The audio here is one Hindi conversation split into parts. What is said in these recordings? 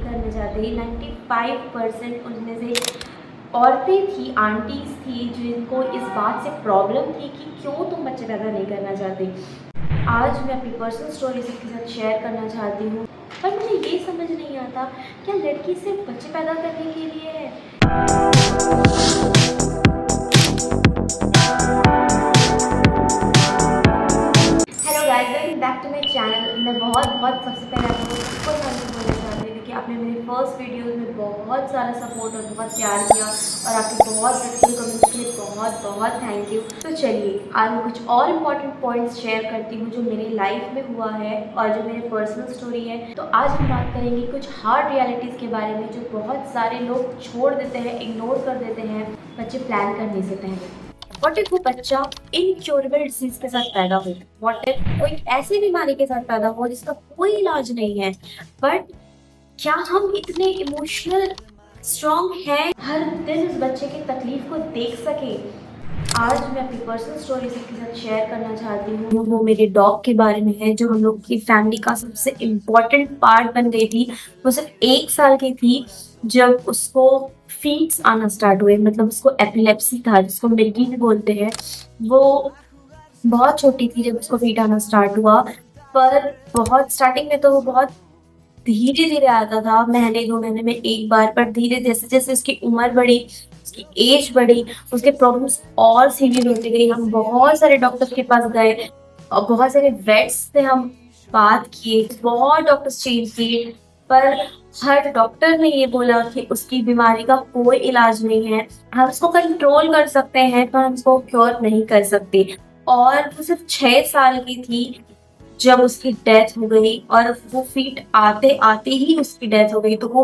करने जाते। 95% उनमें से औरतें थी, आंटीज़ थी, जिनको इस बात से प्रॉब्लम थी कि क्यों तुम बच्चे पैदा नहीं करना चाहते। आज मैं अपनी पर्सनल स्टोरी सबके साथ शेयर करना चाहती हूँ, पर मुझे ये समझ नहीं आता, क्या लड़की सिर्फ बच्चे पैदा करने के लिए है? Hello guys, welcome back to my channel. मैं बहुत सबसे पहले आप लोगों को थैंक यू बोलना चाहती हूँ कि आपने मेरे फर्स्ट वीडियोस में बहुत सारा सपोर्ट और बहुत प्यार किया, और आपके बहुत ब्यूटीफुल कमेंट्स के लिए बहुत थैंक यू। तो चलिए आज मैं कुछ और इम्पॉर्टेंट पॉइंट्स शेयर करती हूँ जो मेरी लाइफ में हुआ है और जो मेरी पर्सनल स्टोरी है। तो आज हम बात करेंगे कुछ हार्ड रियलिटीज़ के बारे में जो बहुत सारे लोग छोड़ देते हैं, इग्नोर कर देते हैं बच्चे प्लान करने से पहले। व्हाट इफ वो बच्चा इनक्योरेबल डिजीज के साथ पैदा हो? व्हाट इफ कोई ऐसी बीमारी के साथ पैदा हो जिसका कोई इलाज नहीं है? बट क्या हम इतने इमोशनल स्ट्रॉन्ग हैं हर दिन उस बच्चे की तकलीफ को देख सके? आज मैं अपनी पर्सनल स्टोरी सबके साथ शेयर करना चाहती हूँ। वो मेरे डॉग के बारे में है, जो हम लोग की फैमिली का सबसे इम्पोर्टेंट पार्ट बन गई थी। वो सिर्फ 1 साल की थी जब उसको फीट्स आना स्टार्ट हुए, मतलब उसको एपिलेप्सी था जिसको मिर्गी भी बोलते हैं। वो बहुत छोटी थी जब उसको फीट आना स्टार्ट हुआ, पर बहुत स्टार्टिंग में तो वो बहुत धीरे धीरे आता था, महीने 2 महीने में एक बार। पर धीरे जैसे जैसे उसकी उम्र बढ़ी, उसकी एज बढ़ी, उसके प्रॉब्लम्स और सीवियर होती गई। हम बहुत सारे डॉक्टर्स के पास गए और बहुत सारे वेट्स से हम बात किए, बहुत डॉक्टर्स चेंज किए, पर हर डॉक्टर ने ये बोला कि उसकी बीमारी का कोई इलाज नहीं है। हम उसको कंट्रोल कर सकते हैं पर हम उसको क्योर नहीं कर सकते। और वो सिर्फ 6 साल की थी जब उसकी डेथ हो गई, और वो फीट आते आते ही उसकी डेथ हो गई। तो वो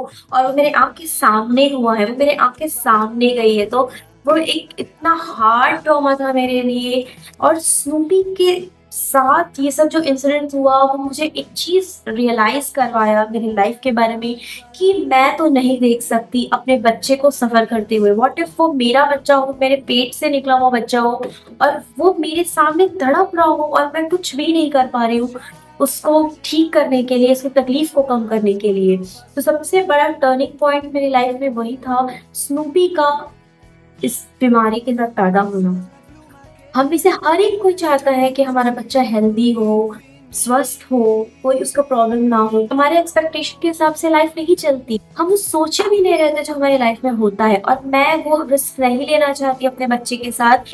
मेरे आँख के सामने हुआ है, वो मेरे आँख के सामने गई है। तो वो एक इतना हार्ड ट्रॉमा था मेरे लिए। और स्नूपी के साथ ये सब जो इंसिडेंट हुआ, वो मुझे एक चीज़ रियलाइज करवाया मेरी लाइफ के बारे में कि मैं तो नहीं देख सकती अपने बच्चे को सफ़र करते हुए। व्हाट इफ वो मेरा बच्चा हो, मेरे पेट से निकला हुआ बच्चा हो, और वो मेरे सामने तड़प रहा हो और मैं कुछ भी नहीं कर पा रही हूँ उसको ठीक करने के लिए, उसकी तकलीफ को कम करने के लिए। तो सबसे बड़ा टर्निंग पॉइंट मेरी लाइफ में वही था, स्नूपी का इस बीमारी के साथ पैदा होना। हम में से हर एक कोई चाहता है कि हमारा बच्चा हेल्दी हो, स्वस्थ हो, कोई उसको प्रॉब्लम ना हो। हमारे एक्सपेक्टेशन के हिसाब से लाइफ नहीं चलती। हम वो सोचे भी नहीं रहते जो हमारी लाइफ में होता है, और मैं वो रिस्क नहीं लेना चाहती अपने बच्चे के साथ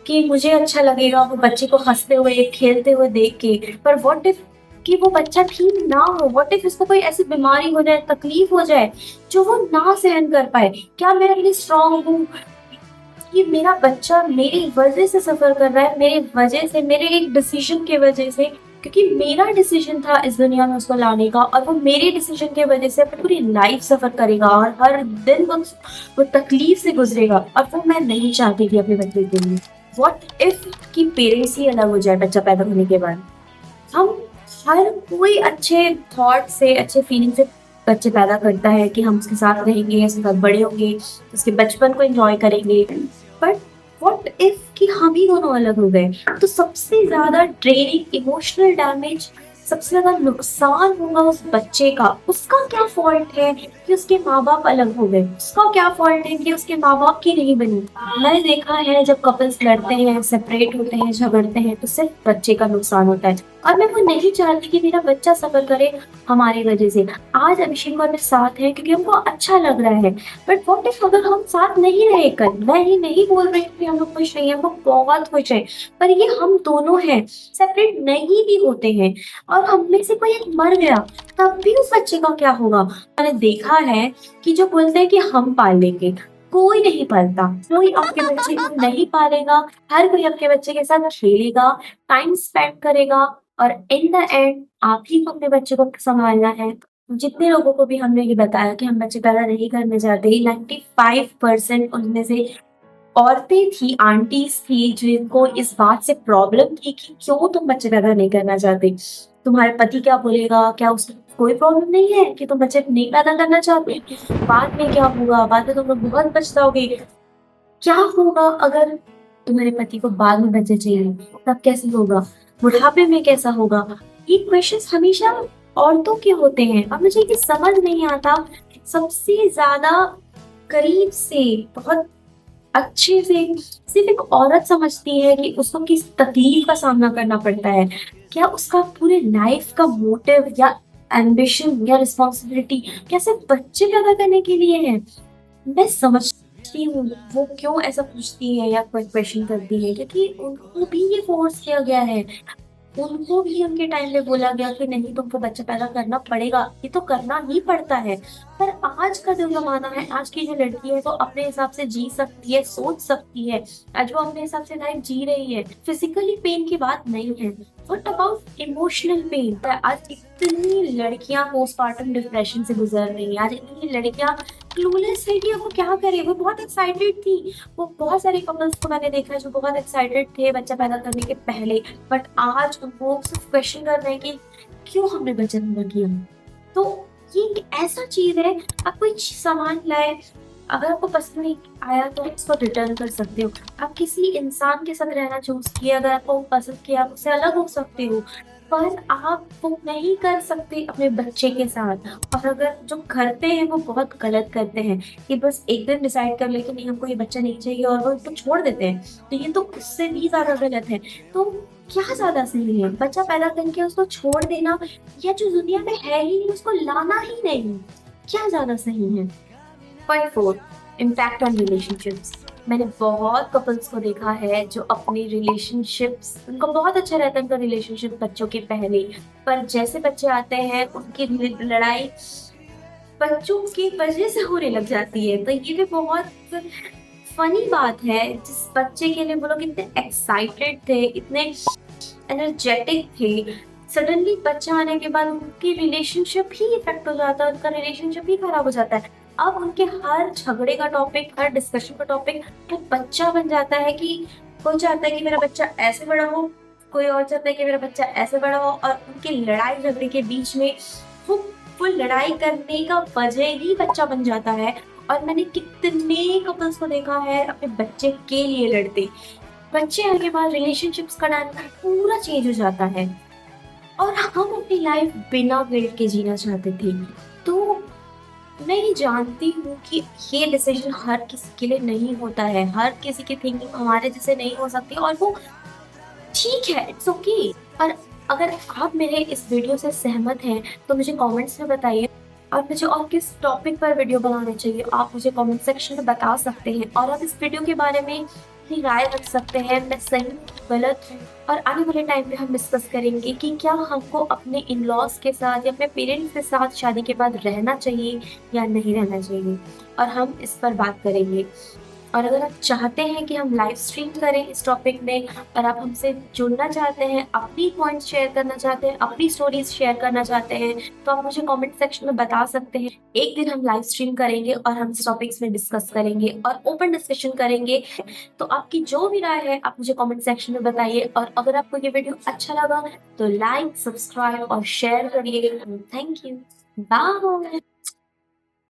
कि मुझे अच्छा लगेगा वो बच्चे को हंसते हुए, खेलते हुए देख के। पर व्हाट इफ कि वो बच्चा ठीक ना हो? व्हाट इफ उसको कोई ऐसी बीमारी हो जाए, तकलीफ हो जाए जो वो ना सहन कर पाए? क्या मैं इतनी स्ट्रांग हूँ कि मेरा बच्चा मेरी वजह से सफर कर रहा है, मेरी वजह से, मेरे एक डिसीजन की वजह से? क्योंकि मेरा डिसीजन था इस दुनिया में उसको लाने का, और वो मेरे डिसीजन की वजह से अपनी पूरी लाइफ सफर करेगा और हर दिन वो तकलीफ से गुजरेगा, और वो मैं नहीं चाहती थी अपने बच्चे के लिए। व्हाट इफ कि पेरेंट्स ही अलग हो जाए बच्चा पैदा होने के बाद? हम हर कोई अच्छे थॉट से, अच्छे फीलिंग से बच्चे पैदा करता है कि हम उसके साथ रहेंगे, उसके साथ बड़े होंगे, उसके बचपन को एंजॉय करेंगे। बट व्हाट इफ कि हम ही दोनों अलग हो गए? तो सबसे ज्यादा ड्रेनिंग, इमोशनल डैमेज, सबसे ज्यादा नुकसान होगा उस बच्चे का। उसका क्या फॉल्ट है कि उसके माँ बाप अलग हो गए? उसका क्या फॉल्ट है कि उसके माँ बाप की नहीं बनी? मैंने देखा है जब कपल्स लड़ते हैं, सेपरेट होते हैं, झगड़ते हैं, तो सिर्फ बच्चे का नुकसान होता है। और मैं वो नहीं चाहती कि मेरा बच्चा सफर करे हमारी वजह से। आज अभिषेक और मैं साथ हैं क्योंकि हमको अच्छा लग रहा है, बट व्हाट इफ अगर हम साथ नहीं रहे कल? मैं ये नहीं बोल रही कि हम लोग खुश नहीं है, हम लोग बहुत खुश है, पर ये हम दोनों हैं, सेपरेट नहीं भी होते हैं, और हम में से कोई एक मर गया, तब भी उस बच्चे का क्या होगा? मैंने देखा है कि जो बोलते हैं कि हम पाल लेंगे, कोई नहीं पालता। कोई आपके बच्चे को नहीं पालेगा। हर कोई आपके बच्चे के साथ खेलेगा, टाइम स्पेंड करेगा, और इन द एंड आप ही को अपने बच्चे को संभालना है। जितने लोगों को भी हमने ये बताया कि हम बच्चे पैदा नहीं करने चाहते, 95% उनमें से औरतें थी, आंटीज़ थी, जिनको इस बात से प्रॉब्लम थी कि क्यों तुम बच्चे पैदा नहीं करना चाहते? तुम्हारे पति क्या बोलेगा? क्या उसको कोई प्रॉब्लम नहीं है कि तुम बच्चे नहीं पैदा करना चाहते? बाद में क्या होगा? बाद में तुम लोग बहुत पछताओगे। क्या होगा अगर तुम्हारे पति को बाद में बच्चे चाहिए? तब कैसे होगा? बुढ़ापे में कैसा होगा? ये क्वेश्चंस हमेशा औरतों के होते हैं और मुझे ये समझ नहीं आता। सबसे ज़्यादा करीब से, बहुत अच्छे से सिर्फ़ एक औरत समझती है कि उसको किस तकलीफ़ का सामना करना पड़ता है। क्या उसका पूरे लाइफ़ का मोटिव या एम्बिशन या रिस्पॉन्सिबिलिटी क्या सिर्फ़ बच्चे पैदा करने के लिए है? मैं समझती हूँ वो क्यों ऐसा पूछती है या कोई क्वेश्चन करती है, क्योंकि उनको भी ये फ़ोर्स किया गया है। उनको भी उनके टाइम पे बोला गया कि नहीं, तुमको बच्चा पैदा करना पड़ेगा, ये तो करना ही पड़ता है। पर आज का जो ज़माना है, आज की जो लड़की है वो अपने हिसाब से जी सकती है, सोच सकती है। आज वो अपने हिसाब से लाइफ जी रही है। फिज़िकली पेन की बात नहीं है। What about emotional pain? आज इतनी लड़कियाँ पोस्टपार्टम डिप्रेशन से गुज़र रही हैं। आज इतनी लड़कियाँ क्लूलेस है कि अब वो क्या करें? वो बहुत एक्साइटेड थी। वो बहुत सारे कपल्स को मैंने देखा है जो बहुत एक्साइटेड थे बच्चा पैदा करने के पहले। बट आज वो सिर्फ क्वेश्चन कर रहे हैं कि क्यों हमने बचत न किया। तो ये एक ऐसा चीज है, आप कोई सामान लाए, अगर आपको पसंद नहीं आया तो आप उसको रिटर्न कर सकते हो। आप किसी इंसान के साथ रहना चूज किए, अगर आपको पसंद किया आप उससे अलग हो सकते हो, पर आप वो नहीं कर सकते अपने बच्चे के साथ। और अगर जो करते हैं वो बहुत गलत करते हैं कि बस एक दिन डिसाइड कर ले कि नहीं, हमको ये बच्चा नहीं चाहिए और वो उसको छोड़ देते हैं, तो ये तो उससे भी ज्यादा गलत है। तो क्या ज़्यादा सही है? बच्चा पैदा करके उसको छोड़ देना या जो दुनिया में है ही नहीं उसको लाना ही नहीं, क्या ज़्यादा सही है? Point 4, impact on relationships. मैंने बहुत कपल्स को देखा है जो अपनी रिलेशनशिप्स, उनका बहुत अच्छा रहता है उनका रिलेशनशिप बच्चों के पहले, पर जैसे बच्चे आते हैं उनकी लड़ाई बच्चों की वजह से होने लग जाती है। तो ये भी बहुत फनी बात है, जिस बच्चे के लिए वो लोग इतने एक्साइटेड थे, इतने एनर्जेटिक थे, सडनली बच्चा आने के बाद उनकी रिलेशनशिप ही इफेक्ट हो जाता है, उनका रिलेशनशिप ही खराब हो जाता है। अब उनके हर झगड़े का टॉपिक, हर डिस्कशन का टॉपिक तो बच्चा बन जाता है कि कोई चाहता है कि मेरा बच्चा ऐसे बड़ा हो, कोई और चाहता है कि मेरा बच्चा ऐसे बड़ा हो, और उनकी लड़ाई झगड़े के बीच में वो वो लड़ाई करने का वजह ही बच्चा बन जाता है। और मैंने कितने कपल्स को देखा है अपने बच्चे के लिए लड़ते। बच्चे आने के बाद रिलेशनशिप्स का डायनामिक पूरा चेंज हो जाता है और हम अपनी लाइफ बिना गिल्ट के जीना चाहते थे। तो मैं ये जानती हूँ कि ये डिसीजन हर किसी के लिए नहीं होता है, हर किसी की थिंकिंग हमारे जैसे नहीं हो सकती और वो ठीक है, इट्स ओके। और अगर आप मेरे इस वीडियो से सहमत हैं तो मुझे कमेंट्स में बताइए, और मुझे और किस टॉपिक पर वीडियो बनाने चाहिए आप मुझे कमेंट सेक्शन में बता सकते हैं। और आप इस वीडियो के बारे में अपनी राय रख सकते हैं, मैं सही हूँ, गलत हूँ। और आने वाले टाइम पे हम डिस्कस करेंगे कि क्या हमको अपने इन लॉज के साथ या अपने पेरेंट्स के साथ शादी के बाद रहना चाहिए या नहीं रहना चाहिए, और हम इस पर बात करेंगे। और अगर आप चाहते हैं कि हम लाइव स्ट्रीम करें इस टॉपिक में, और आप हमसे जुड़ना चाहते हैं, अपनी पॉइंट्स शेयर करना चाहते हैं, अपनी स्टोरीज शेयर करना चाहते हैं, तो आप मुझे कमेंट सेक्शन में बता सकते हैं। एक दिन हम लाइव स्ट्रीम करेंगे और हम इस टॉपिक्स में डिस्कस करेंगे और ओपन डिस्कशन करेंगे। तो आपकी जो भी राय है आप मुझे कमेंट सेक्शन में बताइए, और अगर आपको ये वीडियो अच्छा लगा तो लाइक, सब्सक्राइब और शेयर करिए। Thank you, bye.